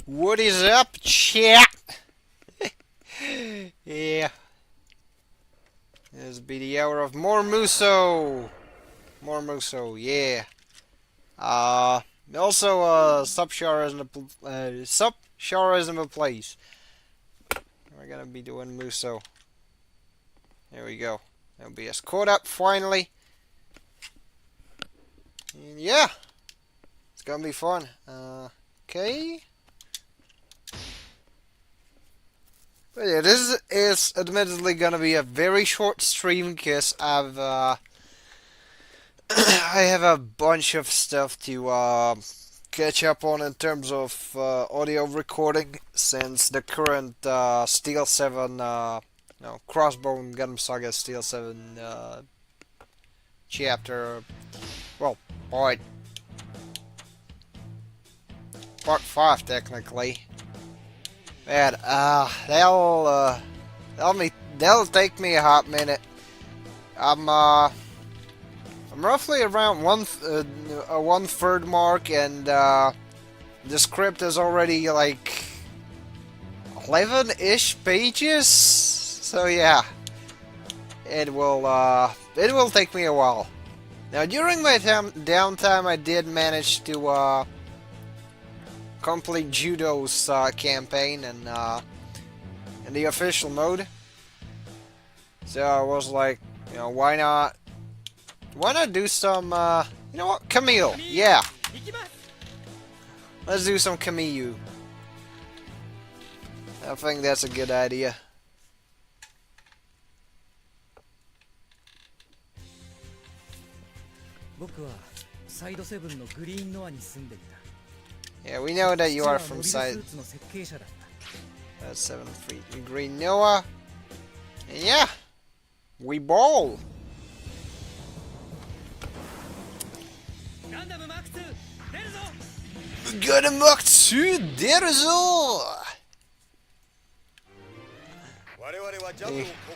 What is up, chat? Yeah. This be the hour of more Musou. More Musou, yeah. Also, subgenre is in the place. We're gonna be doing Musou. There we go. That'll be us caught up finally. And yeah. It's gonna be fun. Okay. But yeah, this is admittedly gonna be a very short stream because I have a bunch of stuff to catch up on in terms of audio recording since the current Steel 7 Crossbone Gundam Saga Steel 7 chapter, well, part 5 technically. Man, that'll take me a hot minute. I'm roughly around one third mark, and the script is already like 11-ish pages. So yeah, it will take me a while. Now during my downtime, I did manage to complete Judo's campaign and in the official mode. So I was like, why not do some, you know what, Camille, yeah. Let's do some Camille. I think that's a good idea. Yeah, we know that you are from Side 7 Green Noah. And yeah, we ball. Gundam Mach 2,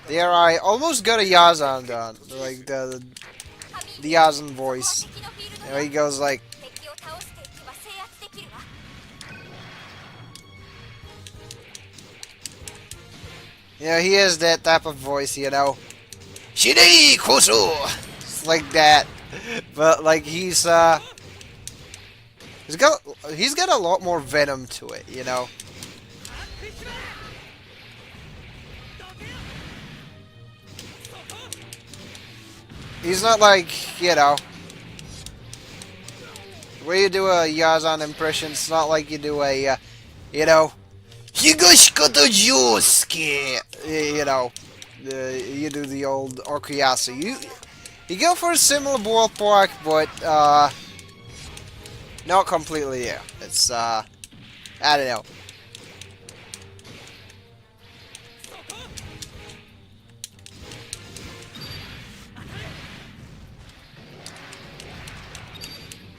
there I almost got a Yazan done, like the Yazan voice. He goes like, he has that type of voice, Shirei Koso! It's like that. But like he's got a lot more venom to it, He's not like, the way you do a Yazan impression, it's not like you do a, Higashikoto Josuke, you do the old Okuyasu. You go for a similar ballpark, but, not completely, yeah. It's, I don't know.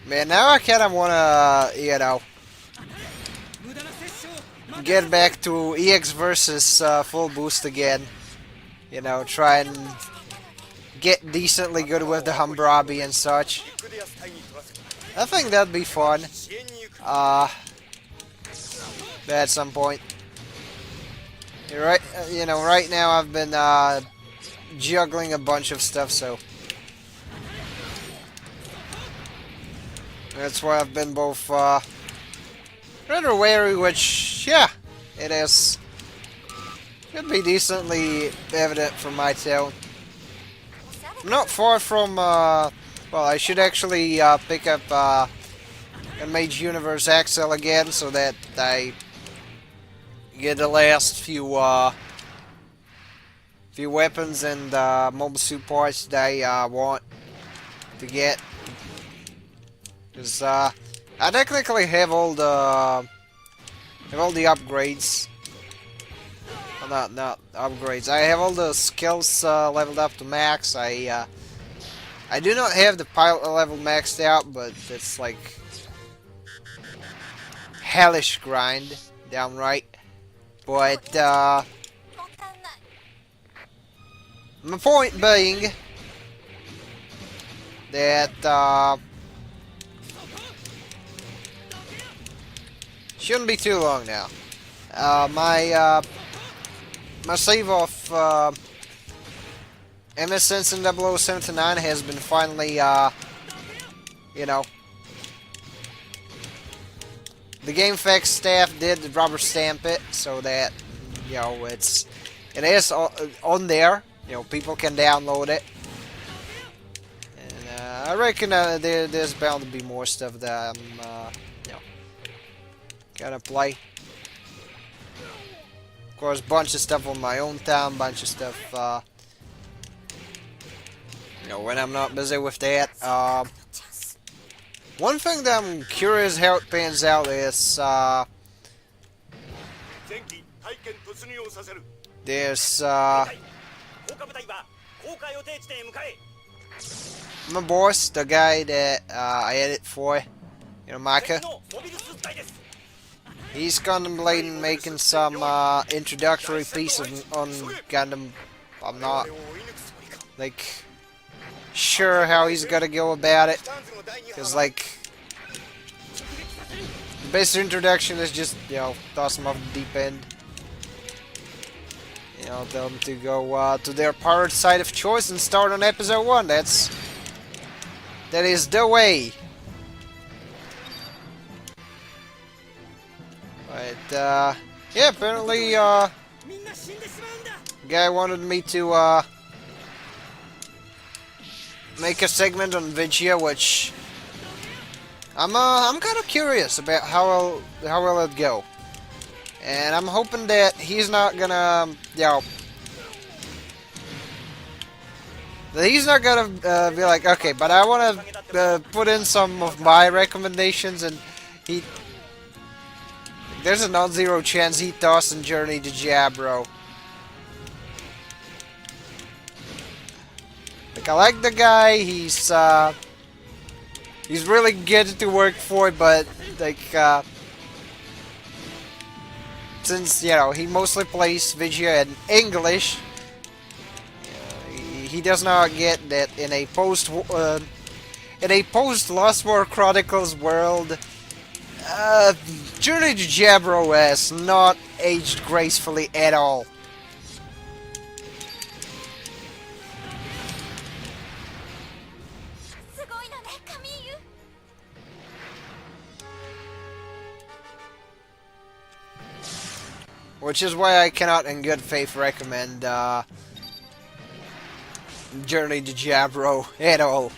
Man, now I kind of want to, get back to EX versus full boost again. Try and get decently good with the Humbrabi and such. I think that'd be fun. At some point. Right now I've been juggling a bunch of stuff, so that's why I've been both rather wary, which, yeah, it is. Should be decently evident from my tone. I'm not far from, well, I should actually pick up a Mage Universe Axel again so that I get the last few weapons and mobile suit parts that I want to get. Because I technically have all the upgrades. Well, not upgrades. I have all the skills leveled up to max. I do not have the pilot level maxed out, but it's like hellish grind, downright. But my point being that Shouldn't be too long now. My save of MSN 0079 has been finally, you know, the GameFAQs staff did rubber stamp it so that, you know, it is on there. You know, people can download it. And I reckon there's bound to be more stuff that I'm, you know, gonna play. Of course, bunch of stuff on my own time, bunch of stuff, you know, when I'm not busy with that. One thing that I'm curious how it pans out is, there's, my boss, the guy that I edit for, you know, Micah. He's contemplating making some introductory piece on Gundam. I'm not, like, sure how he's gonna go about it, because, like, the best introduction is just, you know, toss them off the deep end. You know, tell them to go to their pirate side of choice and start on episode 1. That is the way. But, yeah, apparently, guy wanted me to, make a segment on Vegeta, which I'm kind of curious about how will it go, and I'm hoping that he's not gonna, you know, that he's not gonna be like, okay, but I want to put in some of my recommendations, and there's a non-zero chance he tossing Journey to Jabro. Like, I like the guy, he's really good to work for, but, like, since, you know, he mostly plays Vegeta in English, he does not get that in a post Lost War Chronicles world, Journey to Jabro has not aged gracefully at all. Which is why I cannot in good faith recommend Journey to Jabro at all.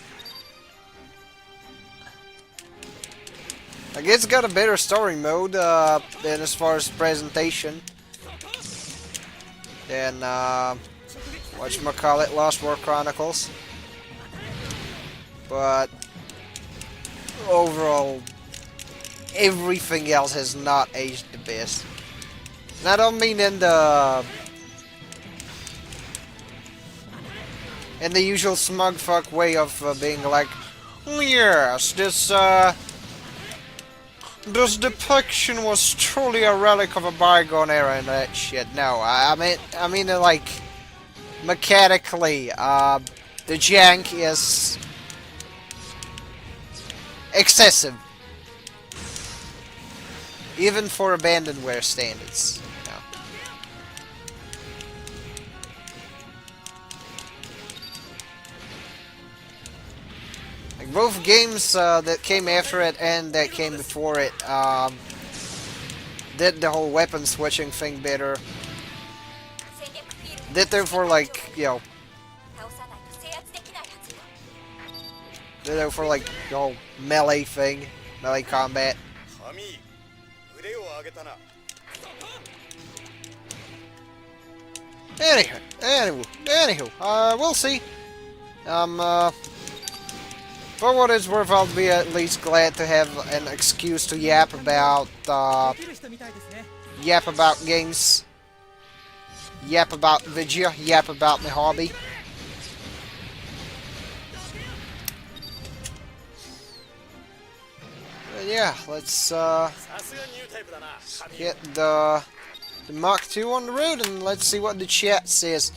Like, it's got a better story mode than as far as presentation than whatchamacallit, Lost War Chronicles. But overall, everything else has not aged the best. And I don't mean in the usual smug fuck way of being like, oh, yes, this depiction was truly a relic of a bygone era and that shit. No, I mean like, mechanically, the jank is excessive, even for abandonware standards. You know. Like, both games that came after it and that came before it did the whole weapon switching thing better. Did therefore, like, you know, did it for, like, the whole melee thing, melee combat. Anywho, we'll see. For what it's worth, I'll be at least glad to have an excuse to yap about games, yap about Vegeta, yap about my hobby. But yeah, let's get the Mach 2 on the road and let's see what the chat says.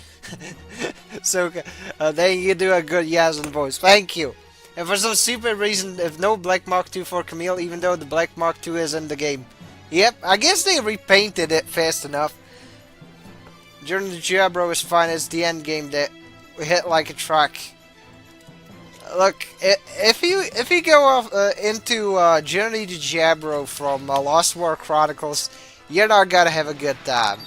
So, then you do a good Yazan voice. Thank you. And for some stupid reason, if no Black Mach 2 for Camille, even though the Black Mach 2 is in the game. Yep, I guess they repainted it fast enough. Journey to Jabro is fine as the end game that we hit like a truck. Look, if you go off into Journey to Jabro from Lost War Chronicles, you're not gonna have a good time.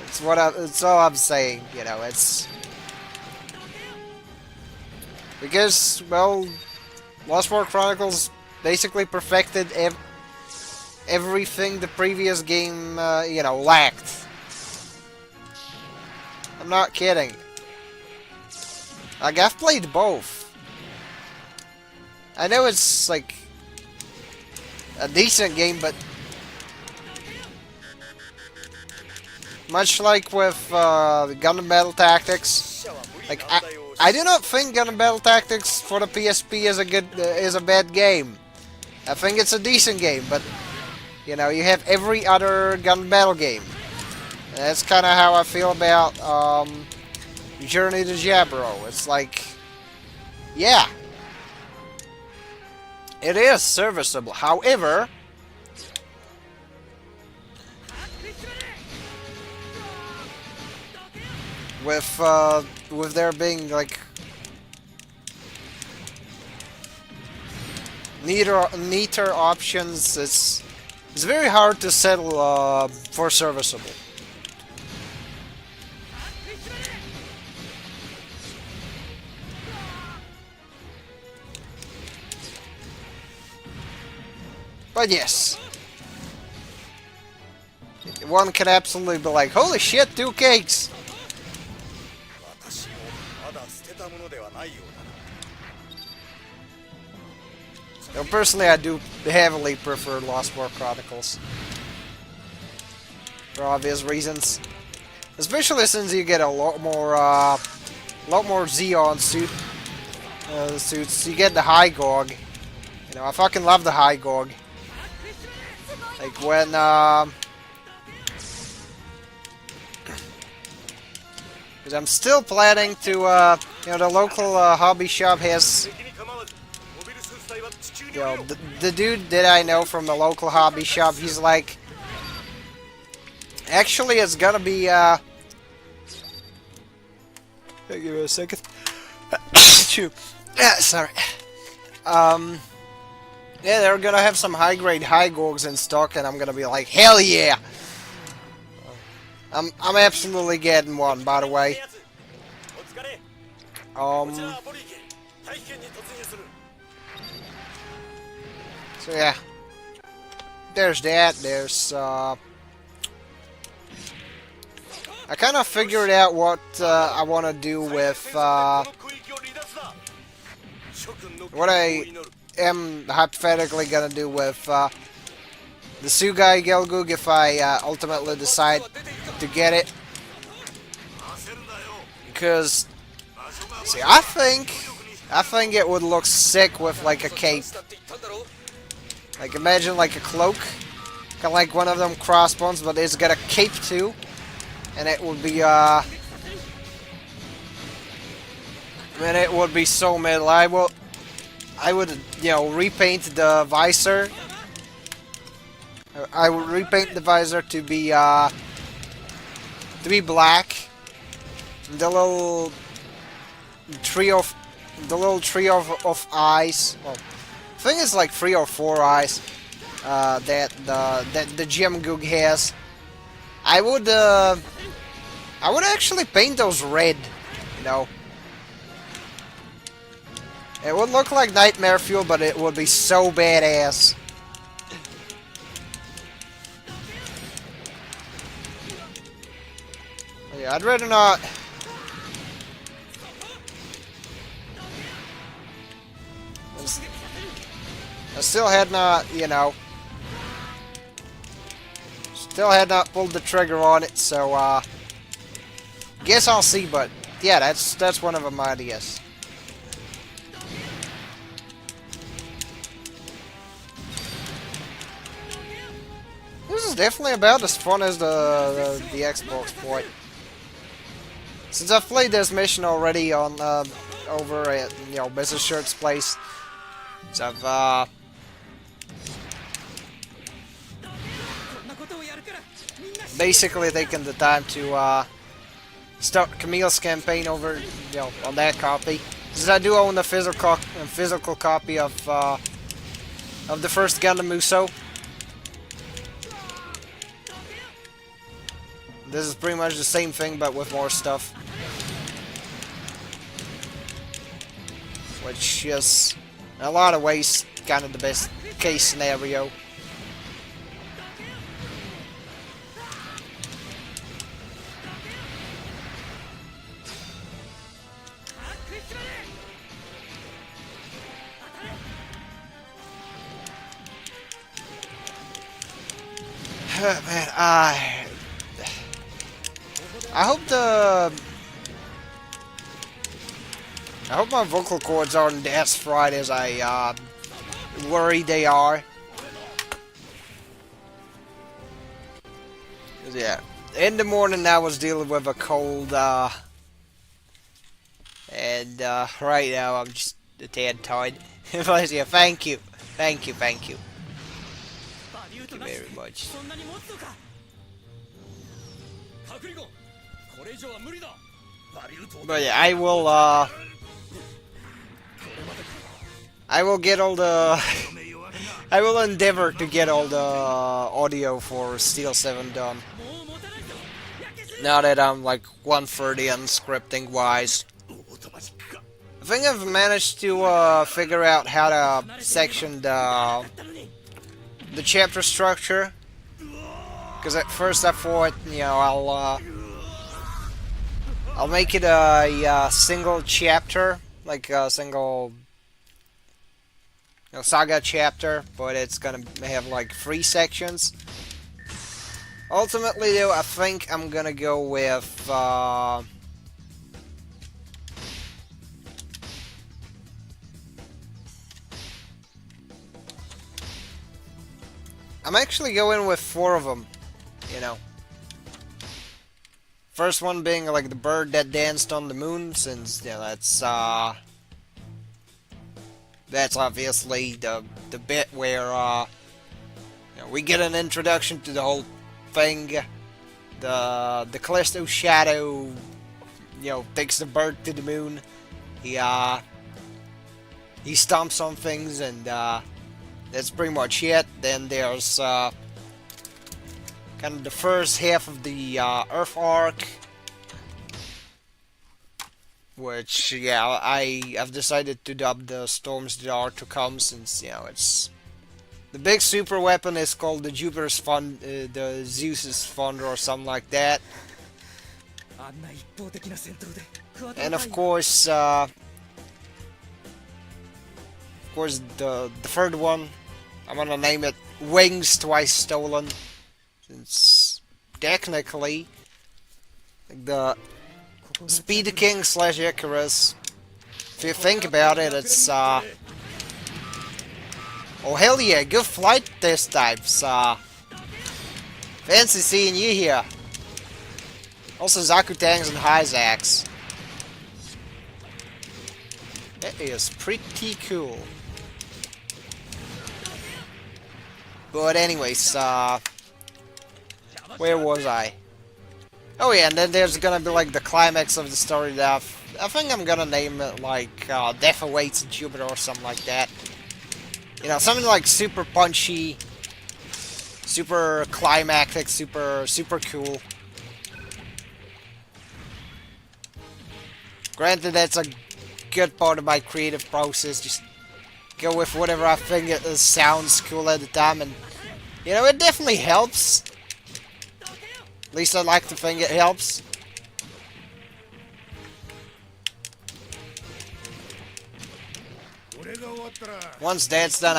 It's all I'm saying. You know, it's because well, Lost War Chronicles basically perfected everything the previous game you know lacked. I'm not kidding. Like, I've played both. I know it's, like, a decent game, but much like with Gundam Battle Tactics, like, I do not think Gundam Battle Tactics for the PSP is a bad game. I think it's a decent game, but, you know, you have every other Gundam Battle game. And that's kind of how I feel about, Journey to Jabro. It's like, yeah, it is serviceable. However, with there being like neater options, it's very hard to settle for serviceable. But yes, one can absolutely be like, holy shit, 2 cakes! Now, personally, I do heavily prefer Lost War Chronicles. For obvious reasons. Especially since you get a lot more Zeon suits. You get the High Gog. You know, I fucking love the High Gog. Like when, because I'm still planning to, you know, the local hobby shop has, you know, the dude that I know from the local hobby shop, he's like, actually it's gonna be, give me a second. Sorry. Yeah, they're gonna have some high-grade High Gogs in stock, and I'm gonna be like, hell yeah! I'm absolutely getting one, by the way. So yeah, there's that. There's I kind of figured out what I want to do with what I am hypothetically gonna do with the Sugai Gelgug if I ultimately decide to get it. Because, see, I think it would look sick with like a cape. Like imagine like a cloak, kind of like one of them crossbones, but it's got a cape too, and it would be I mean, it would be so metal. I would, you know, repaint the visor. I would repaint the visor to be black. The little tree of eyes. Well, I think it's like 3 or 4 eyes that the Gem Goog has. I would actually paint those red. You know. It would look like Nightmare Fuel, but it would be so badass. Yeah, I'd rather not. I still had not, you know. Still had not pulled the trigger on it, so guess I'll see. But yeah, that's one of them ideas. This is definitely about as fun as the Xbox port. Since I've played this mission already on over at, you know, Mrs. Shirt's place, so basically taking the time to start Camille's campaign over, on that copy. Since I do own a physical copy of the first Gundam Musou. This is pretty much the same thing, but with more stuff. Which is, in a lot of ways, kind of the best case scenario. Man, I hope my vocal cords aren't as fried as I worry they are. 'Cause, yeah, in the morning I was dealing with a cold, and right now I'm just a tad tired. But yeah, thank you. Thank you very much. But yeah, I will get all the I will endeavor to get all the audio for Steel 7 done. Now that I'm like 130 on scripting wise. I think I've managed to figure out how to section the chapter structure. Because at first I thought, I'll make it a single chapter, like a single saga chapter, but it's gonna have like 3 sections. Ultimately, though, I think I'm gonna go with I'm actually going with 4 of them. First one being like the bird that danced on the moon, since that's obviously the bit where we get an introduction to the whole thing. The Callisto Shadow, takes the bird to the moon. He stomps on things, and that's pretty much it. Then there's kind of the first half of the Earth arc, which I've decided to dub the storms that are to come, since it's the big super weapon is called the Jupiter's Fund, the Zeus's Thunder or something like that. And of course the third one, I'm gonna name it Wings Twice Stolen, since technically the Speed King / Icarus, if you think about it, it's oh hell yeah, good flight test types. Fancy seeing you here. Also Zakutangs and Hyzax. That is pretty cool. But anyways, where was I? Oh yeah, and then there's gonna be like the climax of the story that I think I'm gonna name it like Death Awaits Jupiter or something like that. Something like super punchy, super climactic, super cool. Granted, that's a good part of my creative process. Just go with whatever I think it sounds cool at the time, and it definitely helps. At least I like to think it helps. Once that's done,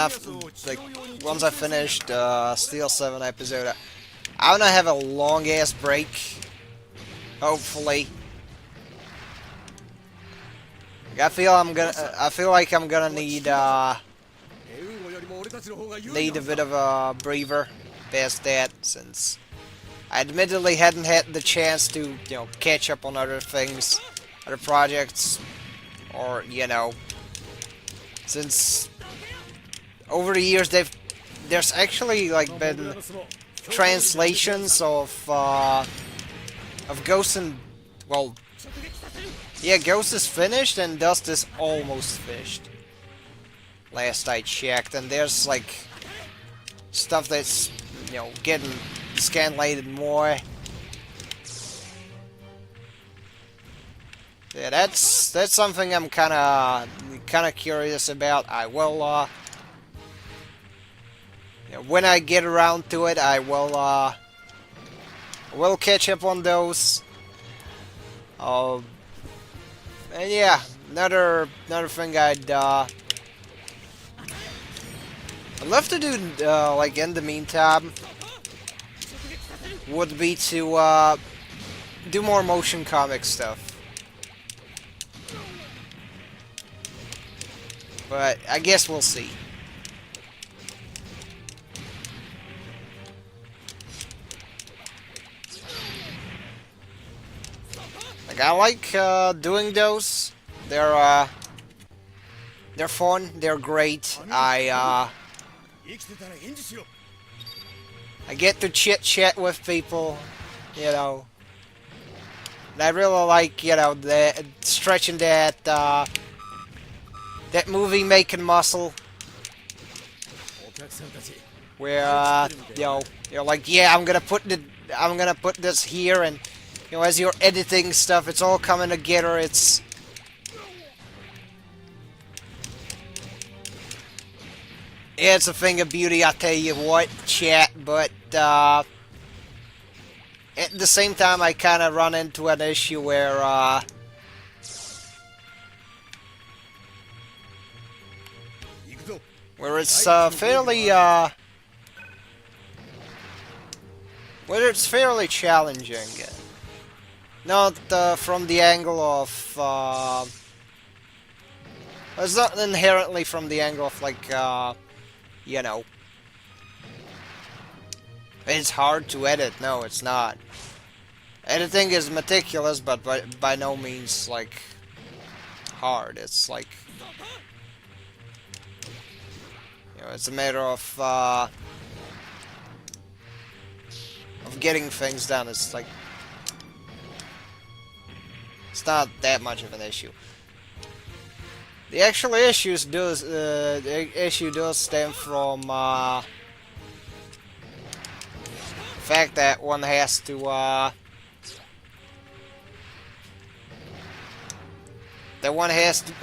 once I finished Steel 7 episode, I'm gonna have a long ass break. Hopefully. I feel like I'm gonna need a bit of a breather past that, since I admittedly hadn't had the chance to, catch up on other things, other projects, or, since over the years there's actually, like, been translations of Ghost and, well, yeah, Ghost is finished and Dust is almost finished. Last I checked, and there's like stuff that's, you know, getting scanlated more. Yeah, that's something I'm kind of curious about. I will, you know, when I get around to it, I will catch up on those. And yeah, another thing I'd love to do, like in the meantime, would be to do more motion comic stuff. But I guess we'll see. Like, I like doing those. They're fun. They're great. I get to chit chat with people, you know. And I really like, you know, stretching that that movie making muscle, where you know, you're like, yeah, I'm gonna put this here, and you know, as you're editing stuff, it's all coming together. It's a thing of beauty, I tell you what, chat. But at the same time, I kind of run into an issue where it's fairly challenging. Not from the angle of it's not inherently from the angle of, like, you know, it's hard to edit. No, it's not. Editing is meticulous, but by no means, like, hard. It's like, you know, it's a matter of getting things done. It's like, it's not that much of an issue. The actual issues the issue does stem from the fact that one has to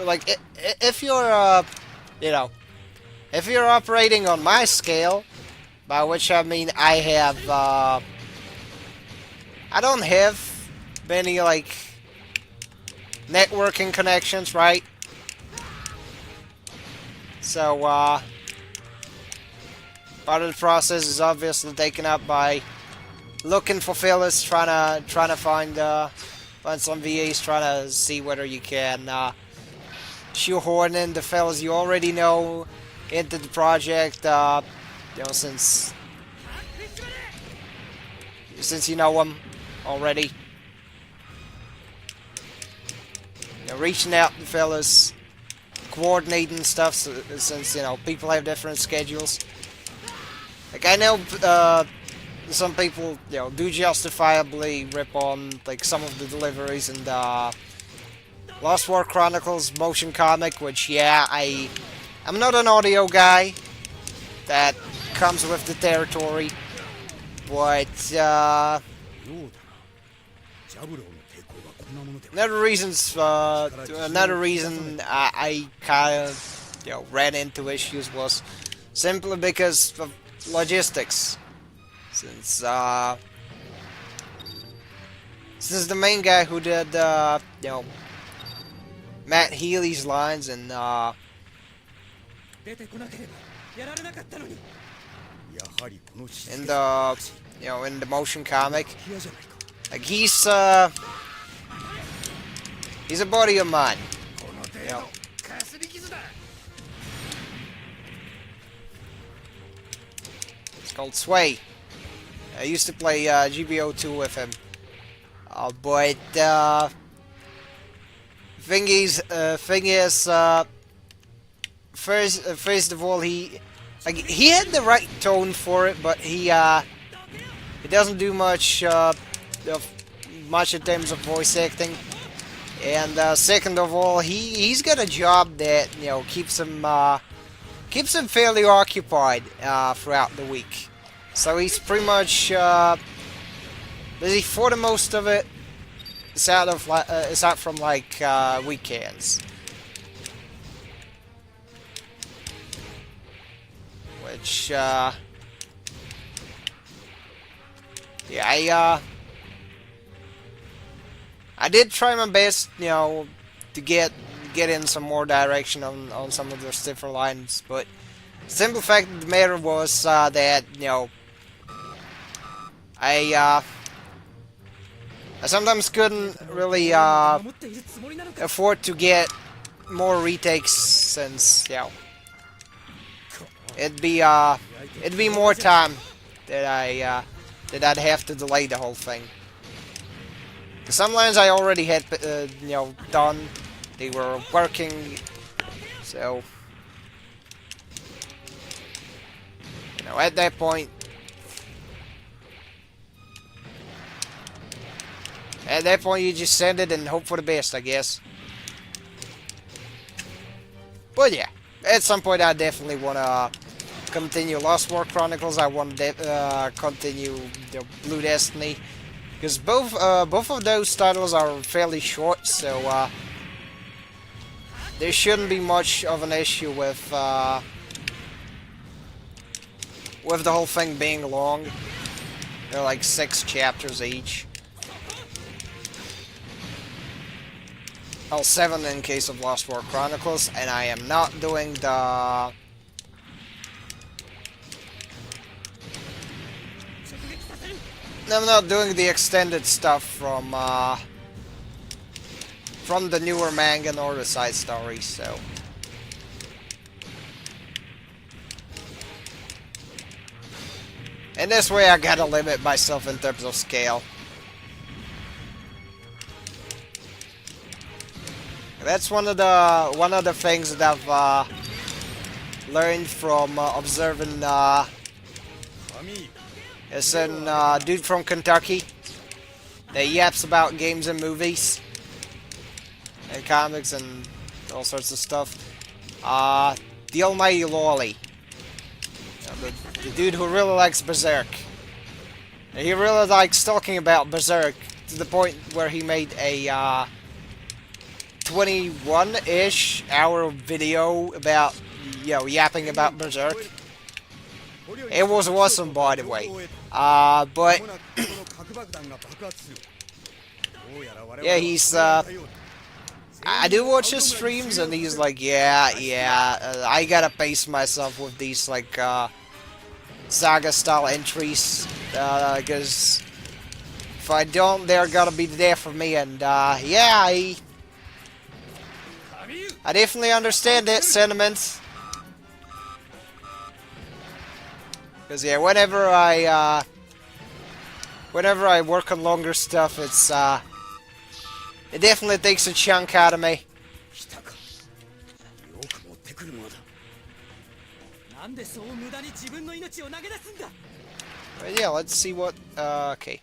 like, if you're you know, if you're operating on my scale, by which I mean I have I don't have many, like, networking connections, right? So part of the process is obviously taken up by looking for fillers, trying to find some VAs, trying to see whether you can shoehorn in the fellas you already know into the project. You know, since you know them already. You know, reaching out to fellas, coordinating stuff, since, you know, people have different schedules. Like, I know some people, you know, do justifiably rip on, like, some of the deliveries in the Lost War Chronicles motion comic, which, yeah, I'm not an audio guy. That comes with the territory. But another reason I kind of, you know, ran into issues was simply because of logistics. Since the main guy who did you know, Matt Healy's lines and in the, you know, in the motion comic, like, he's a buddy of mine. You know. It's called Sway. I used to play GBO2 with him. But thing is, first of all, he had the right tone for it, but he He doesn't do much much in terms of voice acting. And second of all, he's got a job that keeps him fairly occupied throughout the week. So he's pretty much busy for the most of it. Aside from like weekends, which yeah, I did try my best, to get in some more direction on some of those different lines, but the simple fact of the matter was that I sometimes couldn't really afford to get more retakes, since it'd be more time that I'd have to delay the whole thing. Some lines I already had done, they were working, so at that point. At that point, you just send it and hope for the best, I guess. But yeah, at some point I definitely want to continue Lost War Chronicles. I want to continue Blue Destiny, because both of those titles are fairly short, so there shouldn't be much of an issue with the whole thing being long. They're like 6 chapters each. Well, 7 in case of Lost War Chronicles, and I am not doing the... I'm not doing the extended stuff from the newer manga nor the side stories, so... In this way, I gotta limit myself in terms of scale. That's one of the things that I've learned from observing a certain dude from Kentucky that yaps about games and movies and comics and all sorts of stuff. The almighty Lolly, the dude who really likes Berserk. And he really likes talking about Berserk to the point where he made a 21-ish hour video about, yapping about Berserk. It was awesome, by the way. But yeah, he's I do watch his streams, and he's like, I gotta pace myself with these like saga-style entries, because if I don't, they're gonna be there for me. And yeah, I definitely understand that sentiment. Because yeah, whenever I work on longer stuff, it definitely takes a chunk out of me. But yeah, let's see what. Okay.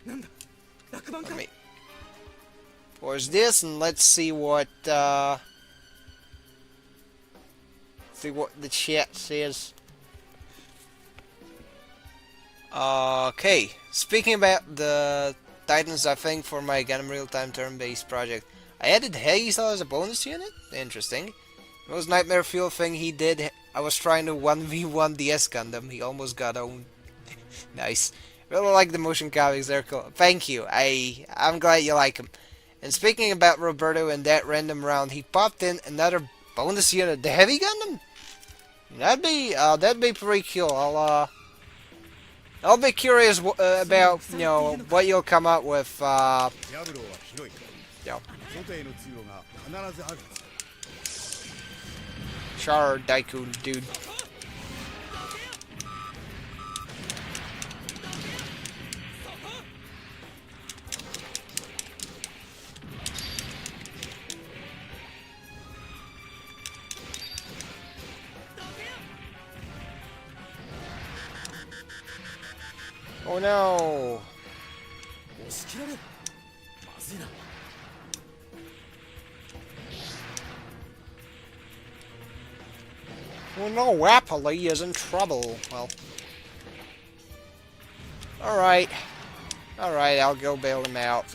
Let me pause this and let's see what. See what the chat says. Okay, speaking about the Titans, I think for my Gundam real-time turn-based project, I added Hazel as a bonus unit. Interesting. The most nightmare fuel thing he did, I was trying to 1v1 DS Gundam. He almost got owned. Nice. Really like the motion comics. They're cool. Thank you. I'm glad you like them. And speaking about Roberto and that random round, he popped in another bonus unit, the Heavy Gundam. That'd be pretty cool. I'll be curious about what you'll come up with. Char Daikun, dude. Oh no! Oh no, Wapoli is in trouble. Well. Alright. Alright, I'll go bail him out.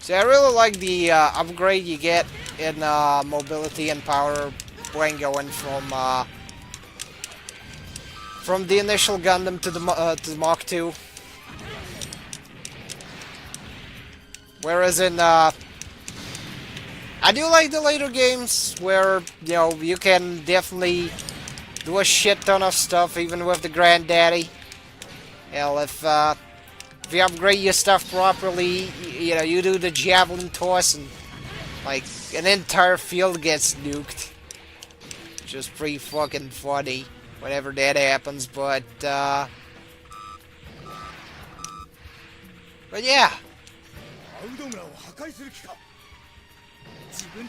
See, I really like the upgrade you get in mobility and power when going from the initial Gundam to the Mach 2. Whereas in I do like the later games where, you know, you can definitely do a shit ton of stuff even with the Granddaddy. Hell, if you upgrade your stuff properly, you know, you do the javelin toss and, like, an entire field gets nuked. Which is pretty fucking funny whenever that happens, but yeah.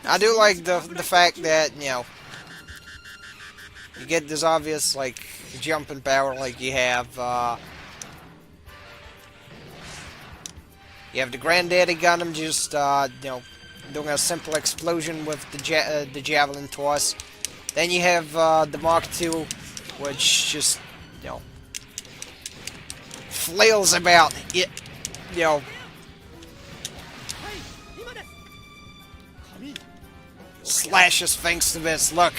I do like the fact that, you know, you get this obvious, like, jumping power like you have, you have the Granddaddy Gundam just, you know, doing a simple explosion with the javelin toss. Then you have the Mach 2, which just, you know, flails about it, you know, slashes things to bits. Look.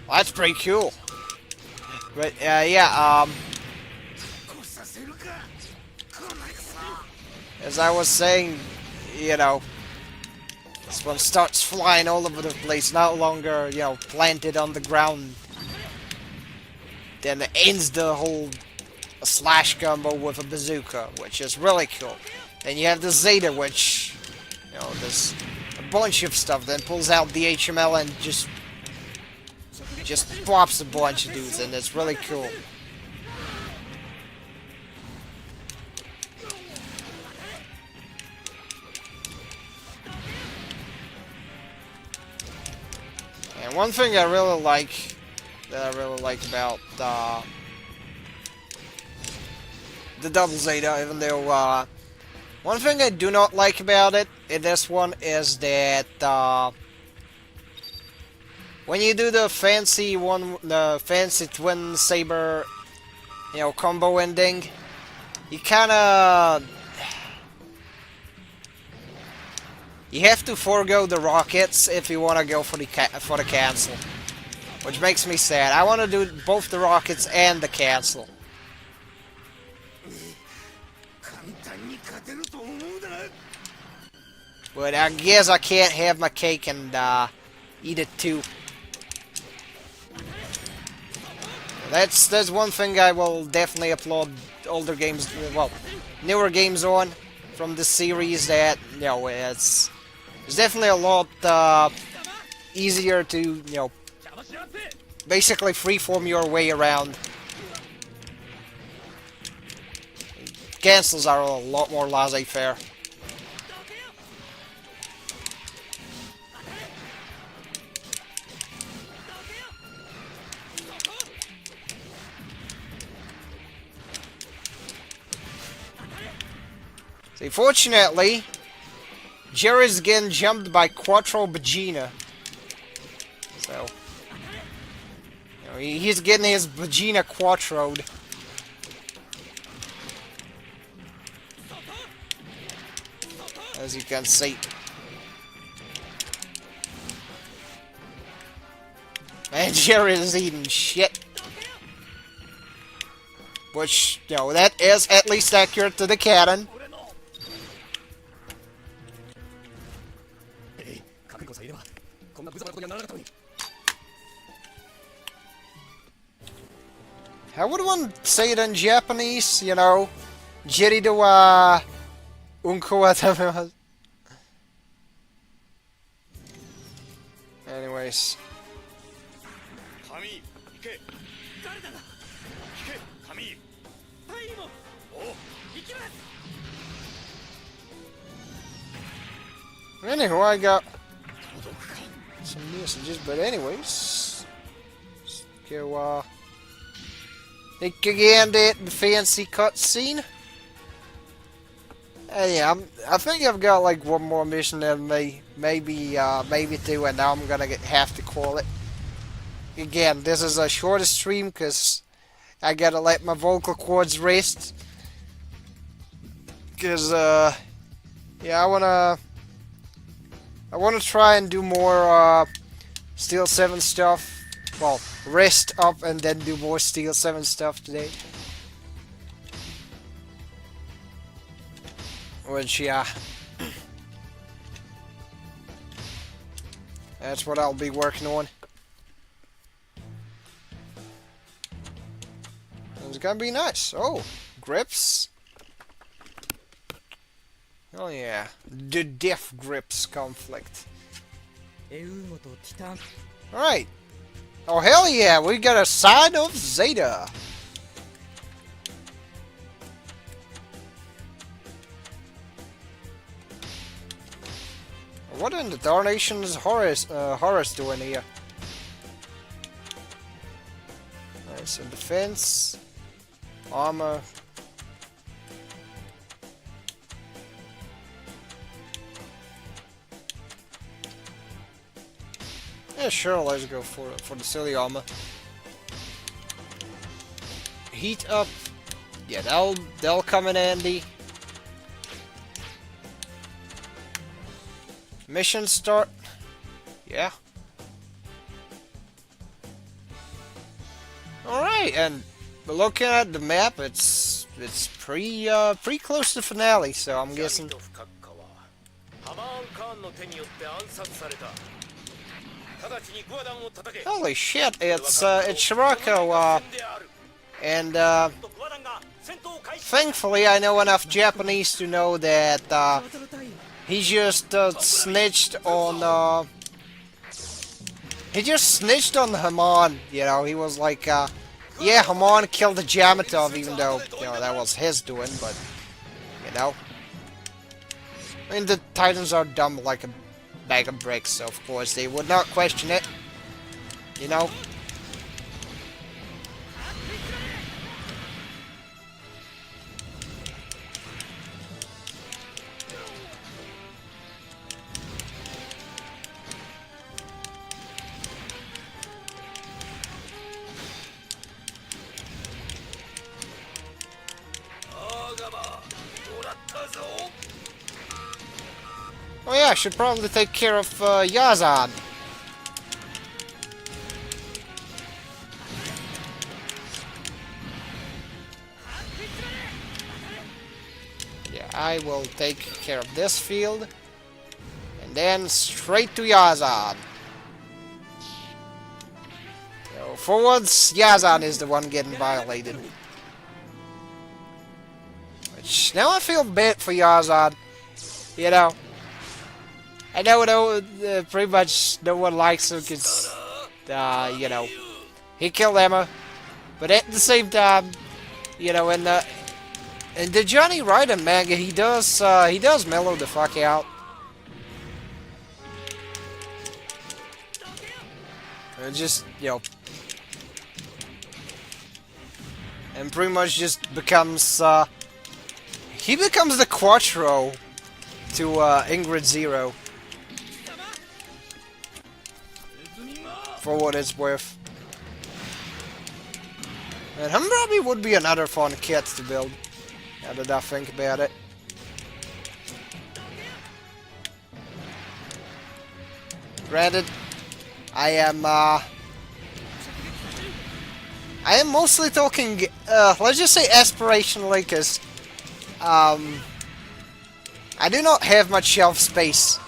Well, that's pretty cool. But, yeah, as I was saying, you know, this one starts flying all over the place, no longer, you know, planted on the ground. Then it ends the whole slash combo with a bazooka, which is really cool. Then you have the Zeta, which, you know, there's a bunch of stuff. Then pulls out the HML and just pops a bunch of dudes, and it's really cool. And one thing I really like, about the Double Zeta, even though one thing I do not like about it in this one is that when you do the fancy twin saber, you know, combo ending, you have to forego the rockets if you want to go for the cancel, which makes me sad. I want to do both the rockets and the cancel. But I guess I can't have my cake and eat it too. That's one thing I will definitely applaud older games, well, newer games on from the series, that, you know, it's definitely a lot easier to, you know, basically freeform your way around. Cancels are a lot more laissez-faire. See, fortunately, Jerry's getting jumped by Quattro Vegeta. So, you know, he's getting his Vegeta Quattro'd. As you can see. And Jerry is eating shit. Which, you know, that is at least accurate to the canon. How would one say it in Japanese, you know? Jirido wa unko wa tabemasu. Anyways. Anywho, I got some messages, but anyways, let's go, take again the fancy cutscene. Yeah, I think I've got like one more mission in me, maybe two, and now I'm gonna have to call it. Again, this is a shorter stream because I gotta let my vocal cords rest. Because yeah, I wanna try and do more Steel 7 stuff. Well, rest up and then do more Steel 7 stuff today. Which, yeah, that's what I'll be working on. It's gonna be nice. Oh, grips. Oh yeah, the Death Grips conflict. Alright. Oh hell yeah, we got a sign of Zeta. What in the darnation is Horace doing here? Alright, so defense, armor. Yeah, sure, let's go for the silly armor. Heat up. Yeah, that'll come in handy. Mission start. Yeah. Alright, and looking at the map, it's pretty close to finale, so I'm guessing. Holy shit, it's Shirako, and thankfully I know enough Japanese to know that he just snitched on Haman. You know, he was like, yeah, Haman killed the Jamatov, even though, you know, that was his doing, but, you know. I mean, the Titans are dumb like a bag of bricks, so of course they would not question it. You know? Oh yeah, I should probably take care of Yazan. Yeah, I will take care of this field. And then straight to Yazan. So for once, Yazan is the one getting violated. Which, now I feel bad for Yazan. You know. I know pretty much no one likes him because, you know, he killed Emma. But at the same time, you know, in the Johnny Raiden manga, he does mellow the fuck out. And just, you know, and pretty much just becomes, he becomes the Quattro to Ingrid Zero. For what it's worth. And Hammurabi would be another fun kit to build, now that I think about it. Granted, I am mostly talking, let's just say aspirationally, because, I do not have much shelf space.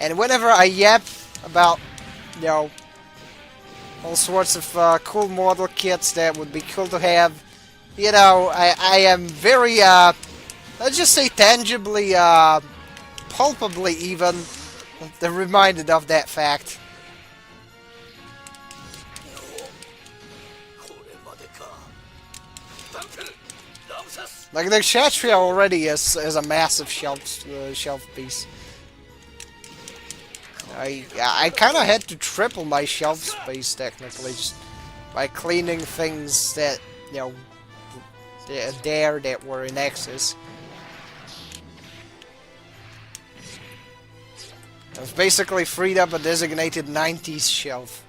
And whenever I yap about, you know, all sorts of cool model kits that would be cool to have, you know, I am very, let's just say tangibly, palpably even, reminded of that fact. Like the Kshatriya already is a massive shelf piece. I kind of had to triple my shelf space technically, just by cleaning things that, you know, there that were in excess. I've basically freed up a designated 90s shelf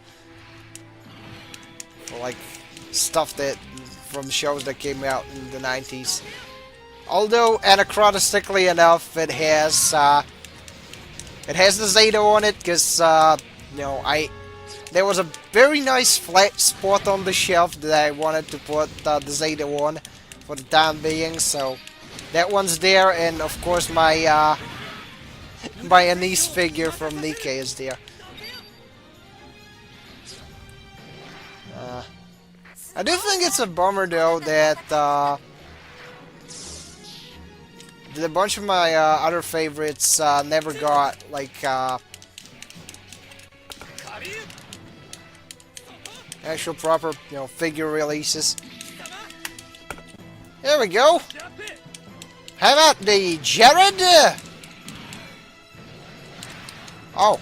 for like stuff that from shows that came out in the 90s. Although anachronistically enough, it has the Zeta on it because you know, there was a very nice flat spot on the shelf that I wanted to put the Zeta on for the time being, so that one's there, and of course my my Anise figure from Nikkei is there. I do think it's a bummer though that a bunch of my other favorites never got like actual proper, you know, figure releases. There we go. How about the Jared? Oh.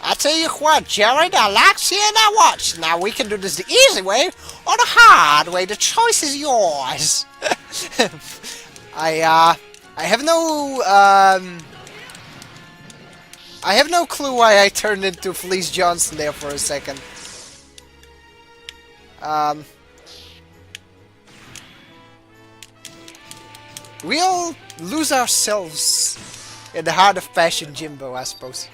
I tell you what, Jared, I like seeing that watch. Now we can do this the easy way or the hard way. The choice is yours. I have no I have no clue why I turned into Felice Johnson there for a second. We'll lose ourselves in the heart of Passion Jimbo, I suppose.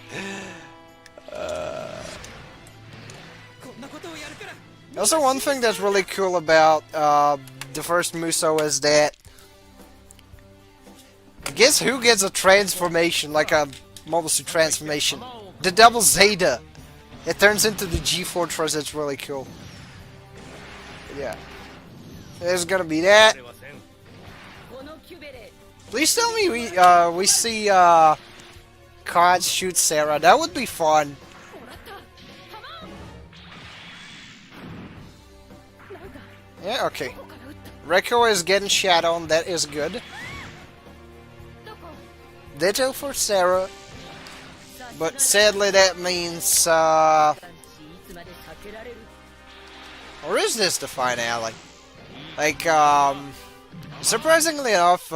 Also, one thing that's really cool about the first Musou is that guess who gets a transformation, like a Mobile Suit transformation? The double Zeta. It turns into the G-Fortress. It's really cool. Yeah. There's gonna be that. Please tell me we see Cards shoot Sarah. That would be fun. Yeah, okay. Rekko is getting shat on. That is good. Ditto for Sarah. But sadly that means, or is this the finale? Like, surprisingly enough,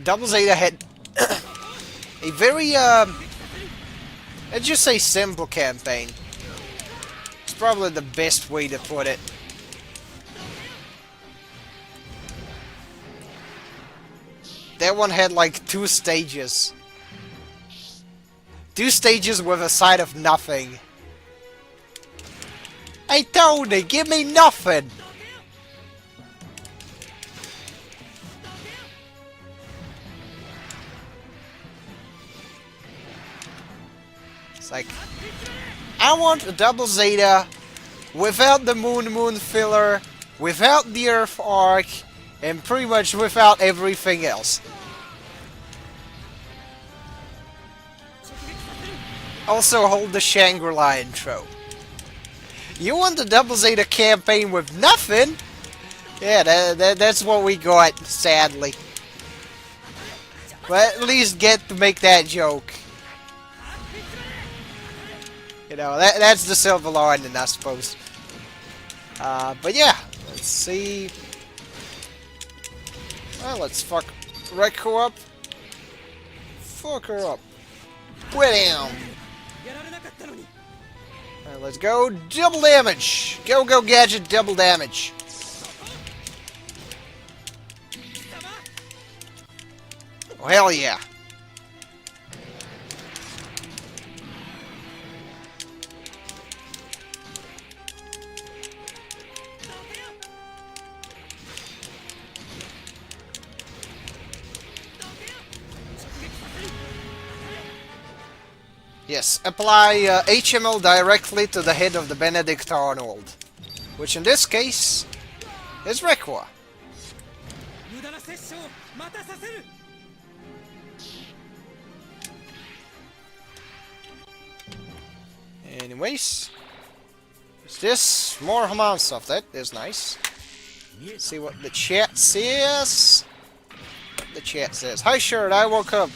Double Zeta had a very, let's just say simple campaign. It's probably the best way to put it. That one had like 2 stages. 2 stages with a side of nothing. Hey Tony, give me nothing! It's like, I want a Double Zeta without the Moon filler, without the Earth arc, and pretty much without everything else. Also hold the Shangri-La intro. You want the Double Zeta campaign with nothing? Yeah, that's what we got, sadly. But at least get to make that joke. You know, that's the silver lining, I suppose. But yeah, let's see. Well, let's fuck Rekko up. Fuck her up. Wham! Alright, let's go. Double damage! Go, Gadget, double damage. Oh, hell yeah. Yes, apply HML directly to the head of the Benedict Arnold, which in this case is Rekko. Anyways, is this more Haman stuff? That is nice. Let's see what the chat says. The chat says, "Hi, Shirt. I woke up.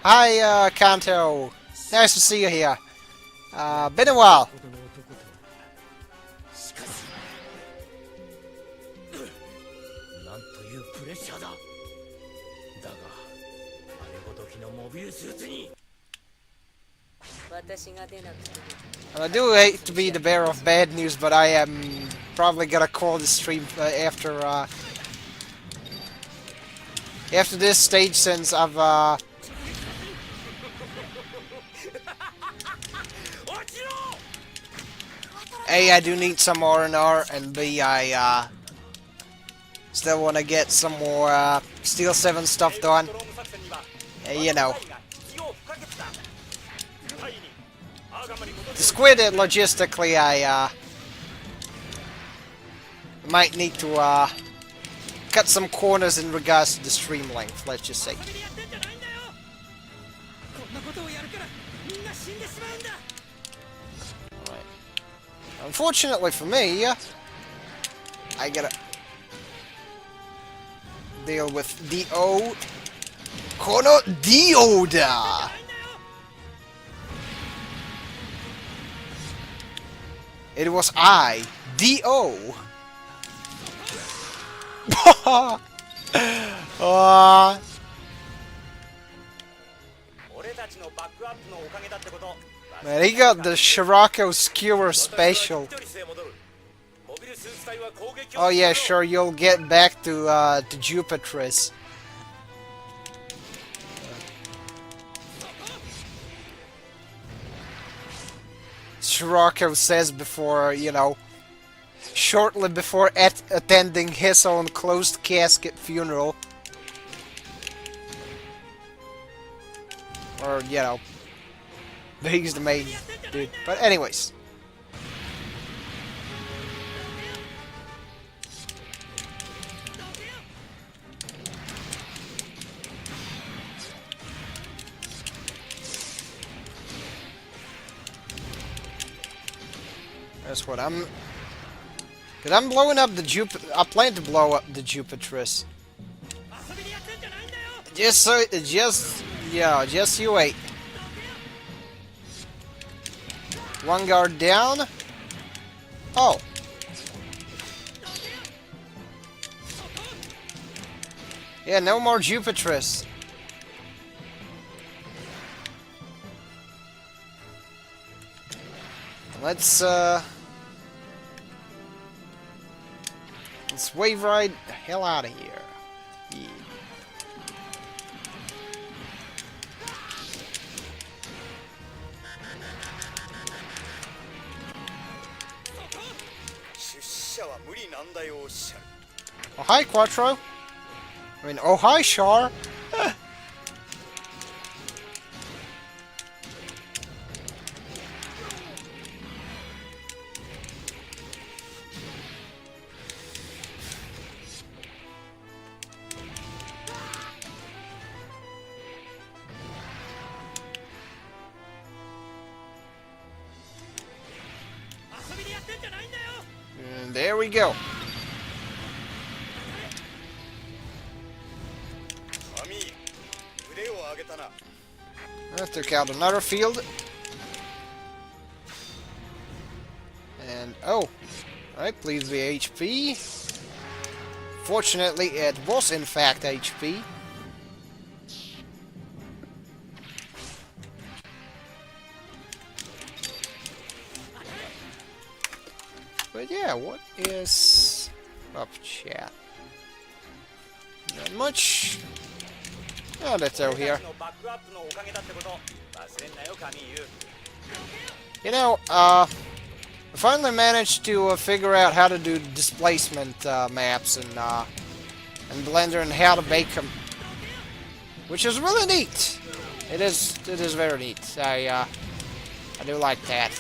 Hi, Kanto. Nice to see you here. Been a while." I do hate to be the bearer of bad news, but I am probably gonna call the stream after this stage, since I've A, I do need some R&R, and B, I still want to get some more Steel 7 stuff done. You know. The squid, logistically, I might need to cut some corners in regards to the stream length, let's just say. Right. Unfortunately for me, I gotta deal with D.O. Kono Dioda! It was I, D.O. Man, he got the Musou Special. Oh yeah, sure, you'll get back to Jupitris. Shirako says before, you know, shortly before attending his own closed casket funeral. Or, you know, he's the main dude. But anyways. That's what I'm... Cause I'm blowing up the I plan to blow up the Jupitris. Just you wait. One guard down. Oh. Yeah, no more Jupitris. Let's wave ride the hell out of here. Yeah. Oh, hi, Quattro. I mean, oh, hi, Char. And there we go. That took out another field. And, oh. Alright, please be HP. Fortunately, it was in fact HP. But yeah, what is up, chat? Not much. Oh, that's out here. You know, I finally managed to figure out how to do displacement maps in Blender and how to make them, which is really neat. It is very neat. I do like that.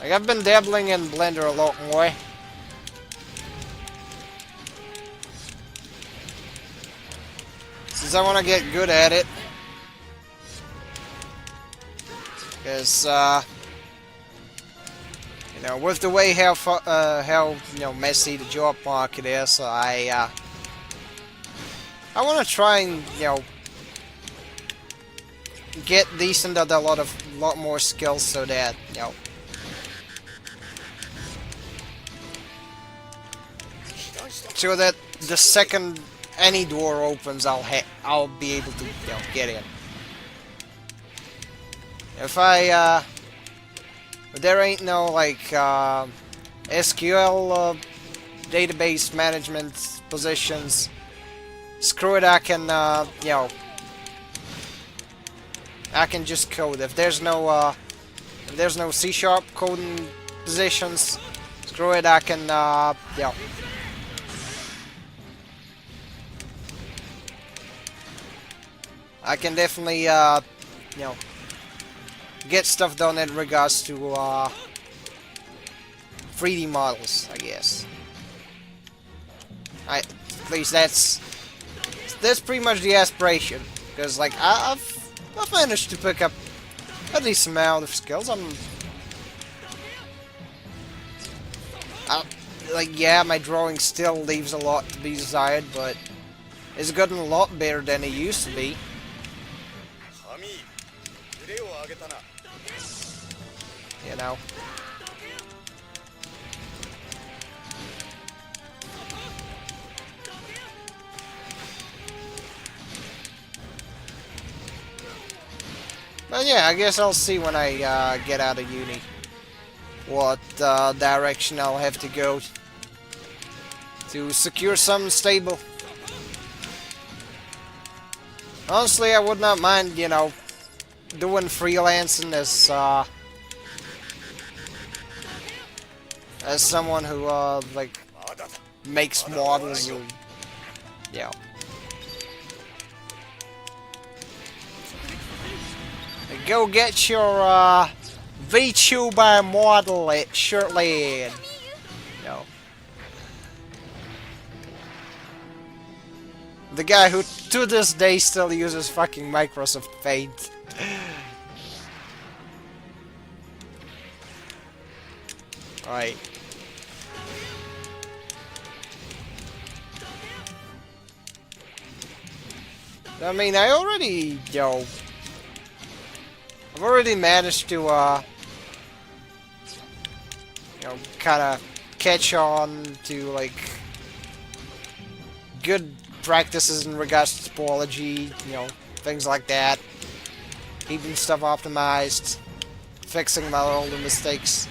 Like, I've been dabbling in Blender a lot more. Because I want to get good at it. Because, you know, with the way how you know, messy the job market is, I want to try and, you know, get decent at a lot more skills so that, you know, so that the second any door opens, I'll be able to, you know, get in. If there ain't no like SQL database management positions, screw it. I can you know, I can just code. If there's no C# coding positions, screw it. I can you know. I can definitely, you know, get stuff done in regards to 3D models, I guess. At least that's pretty much the aspiration, because like I've managed to pick up a decent amount of skills. Like, yeah, my drawing still leaves a lot to be desired, but it's gotten a lot better than it used to be. You know. But yeah, I guess I'll see when I get out of uni what direction I'll have to go to secure something stable. Honestly, I would not mind, you know, doing freelancing as someone who like makes models or, you know. Go get your VTuber model at Shirtland. No. The guy who to this day still uses fucking Microsoft Paint. Right. I mean, I already, yo, I've already managed to, you know, kind of catch on to, like, good practices in regards to topology, you know, things like that. Keeping stuff optimized, fixing my older mistakes.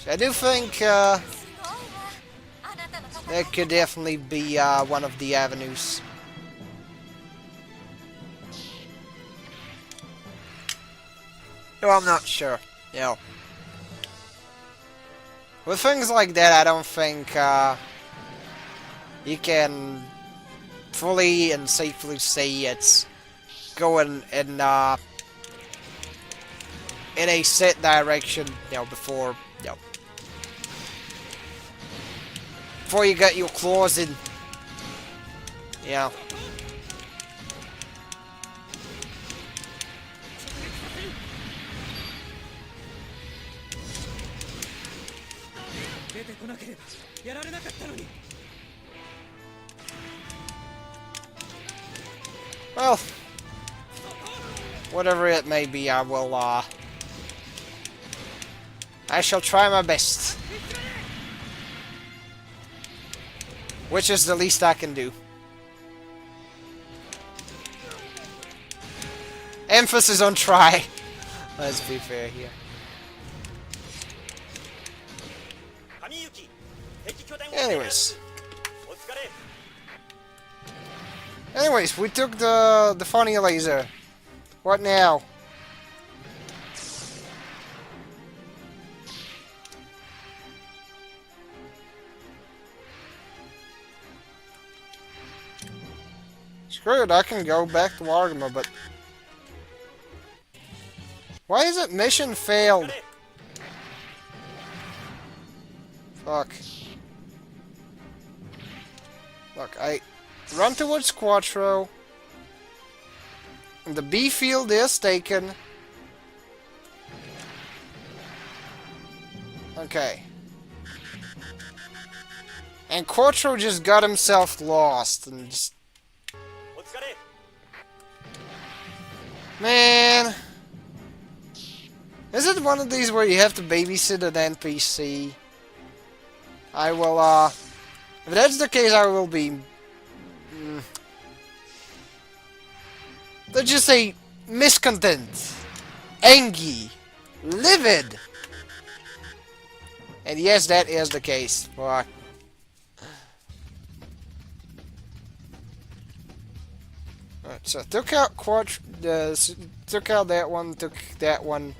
So I do think, that could definitely be, one of the avenues. No, I'm not sure. You know, with things like that, I don't think you can fully and safely say it's going in a set direction. You know, before before you get your claws in. You know. Well, whatever it may be, I will, I shall try my best. Which is the least I can do. Emphasis on try. Let's be fair here. Anyways, we took the funny laser. What now? Screw it, I can go back to Wargamma, but why is it mission failed? Fuck. Look, Run towards Quattro. The B field is taken. Okay. And Quattro just got himself lost and just... Man... Is it one of these where you have to babysit an NPC? I will, if that's the case, I will be... let's just say, miscontent, angry, livid. And yes, that is the case. Fuck. Alright, so took out took out that one, took that one.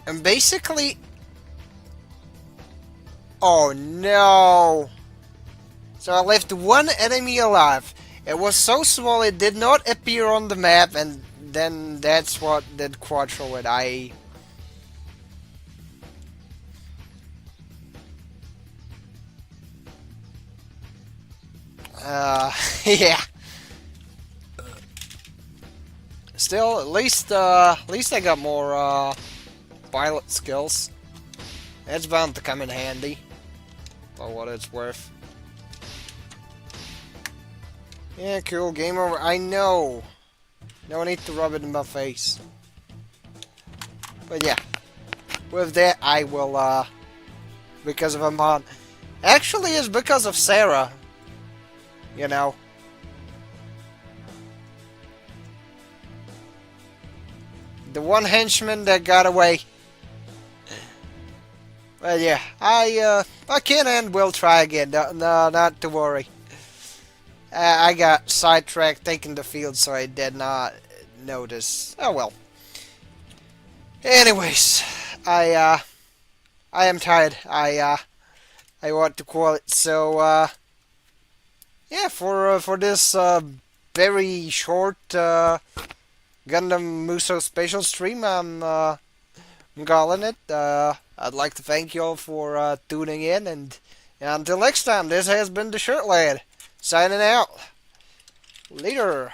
And basically... Oh no! So I left one enemy alive. It was so small it did not appear on the map, and then that's what did Quattro and I... yeah. Still, at least I got more, pilot skills. That's bound to come in handy, for what it's worth. Yeah, cool, game over. I know. No need to rub it in my face. But yeah, with that I will, because of a mod. Actually, it's because of Sarah. You know. The one henchman that got away. Well, yeah, I can and will try again. No, not to worry. I got sidetracked taking the field, so I did not notice. Oh well. Anyways, I am tired. I want to call it. So, yeah, for this very short Gundam Musou Special stream, I'm calling it. I'd like to thank you all for tuning in, and until next time, this has been the Shirt Lad, signing out. Later.